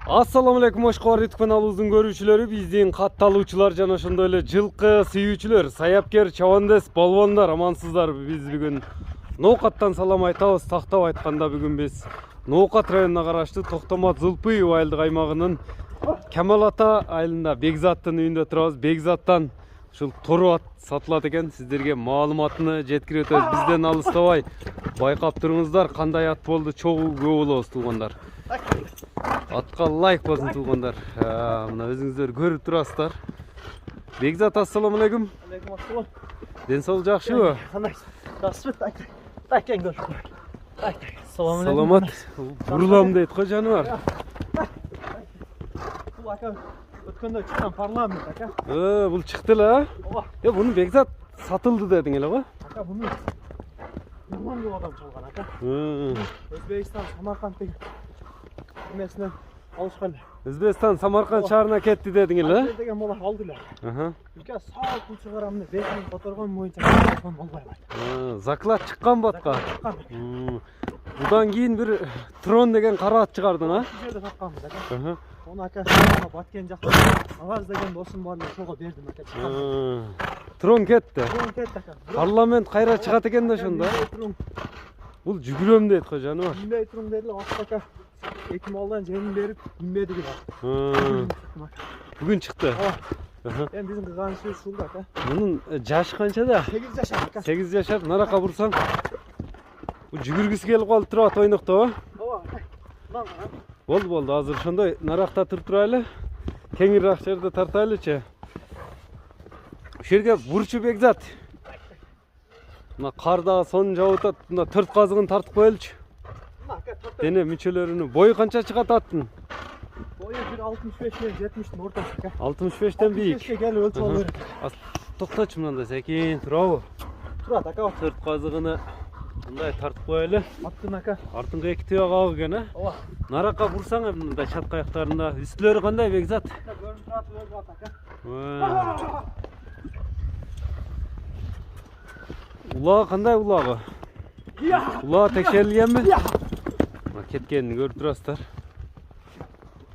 Assalamu alaikum Oshkor YouTube kanalımızın görüşçüleri, bizdin kattaluvçular jana ошондой эле жылкы сүйүүчүлөр, саяпкер, чабандес, балбандар, амансыздар. Биз бүгүн Ноокаттан салам айтабыз. Тактап айтканда бүгүн биз Ноокат районуна караштуу Токтомат Зулпуев айылдык аймагынын Камал ата айылында Бекзаттын үйүндө турабыз. Бекзаттан ушул тору ат сатылат экен. Сиздерге маалыматыны жеткирип өтөбүз. Бизден алыстабай байкап туруңуздар, кандай ат болду, чогуу көп болобуз туугандар. Атқа лайк болсын туғандар. Мына өзіңіздер көріп тұрасыздар. Бекзат, ассаламу алейкум. Алейкум ассалам. Денсаулық жақсы ма? Қандай? Жақсы. Тәкен көрші. Саламат. Бұрылам дейді қой жануар. Бұл ака өткенде шыққан парламент ака. Бұл шықты ла? Бұны Бекзат сатылды дедің еле ғой? Ака бұны нұрман бұл адам çalған ака. Өзбекстан, Самарқанд деген Mesne alışkanlar. Özbekistan Samarkand şahrına ketdi dedin ele? Alışkanlar деген mola aldılar. Ülke sağ kul çıgaramını bekini fotoğrafın boyunca çıkan olmayı. Zaklap çıkkan batqa. Budan keyin bir Tron degen qara at çıgardın ha? Bu yerde tapqanбыз aka. Onu aka Batken жақта Avaz деген досым барына соға бердім aka çıkan. Tron ketdi. Tron ketdi aka. Parlament қайра çıgat eken de şonda. Бұл жүгүрөм дейт қой жануар. Инбей тұрым деді aka. Екі малдан жеңін беріп, инбеді gibi. Бүгін шықты. Hem bizim kızağın suyu şurada aka. Bunun yaşı kança da? 8 yaşar aka. 8 yaşar. Naraka vursan. Bu жүгүргүсү келип калып турат ойнокто. Болду, азыр ошондой наракта туруп турайлы. Кеңирээк жерде тартайлычы. Ушул жерге бурчу Бекзат. Мына карда сонун жауып атат. Мына 4 казыгын тартып коелучу. Дене мүчөлөрүнүн бою канча чыгат аттын? Boyu bir 65'ten 70'tin ortası. 65'ten büyük. 65'e gel ölçü alır. Toqtaç mında sekin turabı. Turat aka. 4 qazıgını мындай тартып коелу. Аттын aka. Артыңга 2 тыяк алып экен, а? Ооба. Наракка бурсаң мындай чат каяктарында үстүлөрү кандай Бекзат? Көрүнүп турат aka. Улаа кандай улагы? Улаа текшерилгенби? Кеткенин көрүп турасыздар.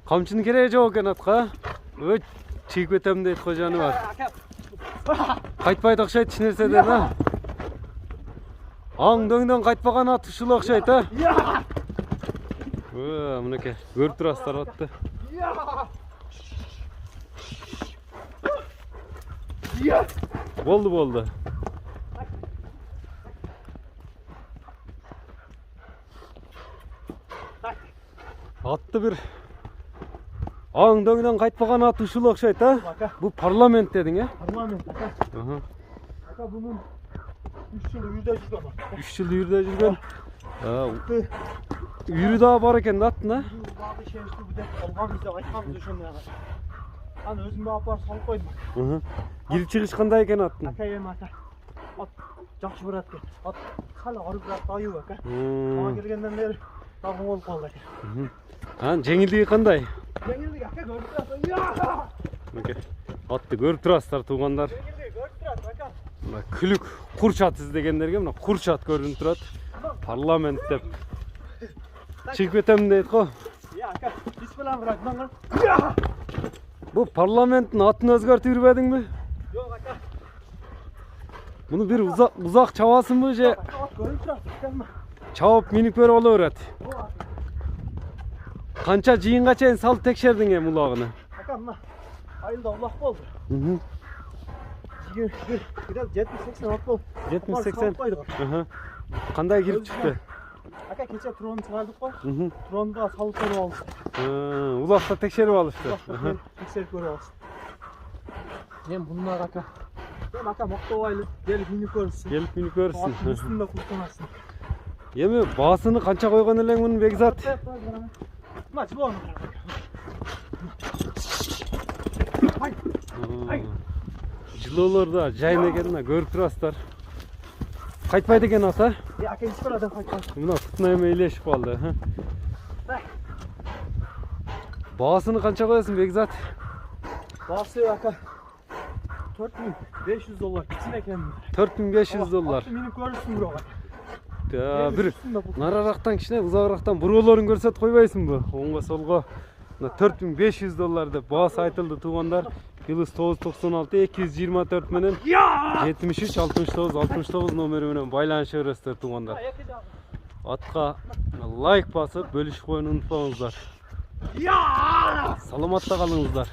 Камчынын кереги жок экен атка. Өй, чыгып кетем дейт кой жаныбар. Кайтпайт окшойт эч нерседен, а? Аң дөңдөн кайтпаган ат ушул окшойт, а? Мынакей, көрүп турасыздар атты. Болду. Атты bir аң дөңдөн кайтпаган ат ушул окшойт, а? Бу парламент дедиң, э? Parlament aka. Aka bunun 3 yıl yürüde жүргөн. 3 yıl yürüde жүргөн. Үйрү да бар экен да аттын, а? Bagı şeşti bu деп алганбыз деп айтканбыз ошондой ага. Аны өзүмө апарып салып койдум. Кирип чыгыш кандай экен аттын? Aka эми ата. Ат жакшы барат экен. Ат кала арып барат аюу aka. Мага келгенден бери дагы болуп калды aka. Жеңилдиги кандай? Жеңилдик aka көрүп турасың. Мынакей. Атты көрүп турасыздар туугандар. Жеңилдик көрүп турат aka. Мына күлүк курч ат издегендерге мына курч ат көрүнүп турат. Парламент деп чыгып кетем дейт го. Aka, бисмилlah бирок мына. Бу парламенттин атын өзгөртүп жүрбөдүңбү? Жок aka. Муну бир узак чабасыңбы же? Ат көрүп турат aka. Чабып минип көрүп ала берет. Канча жыйынга чейин салып текшердиң эми улагыны? Aka мына айылда улак болду. Жыйын 70-80 ат болду. 70-80. Кандай кирип чыкты? Aka keçe Tron'u çıkardık koy. Tron'da salıp görüp alıştı. Ulakta tekşerip alıştı. Tekşerip görüp alıştı. Hem bunlar aka. Hem aka Moktavaylı gelip minip görürsün. Gelip minip görürsün. Atın üstünde kurtularsın. Emi basını kança koygan eleң bunun Bekzat? Maç bu onu. Жылоолордо жайын экенин көрүп турасыздар. Кайтпайт экен ата? Aka hiç bir adam kaytmaz. Мына тутуна эме илешип калды. Баасыны канча коесуң Бекзат? Baası aka. $4.500 kiçin eкен. $4.500. Atı minip görürsün bro. Бир нарарактан кичине узагыраактан буроолорун көрсөтүп койбойсуңбу? Оңго солго Mına $4500 dep baası aytıldı tuğanlar. Yıldız 996 224 menen 73 69 69 nomeri menen байланыша бересиздер туğanlar. Atqa like basıp bölüşüp koyunu unutmаңыздар. Саламатта қалыңыздар.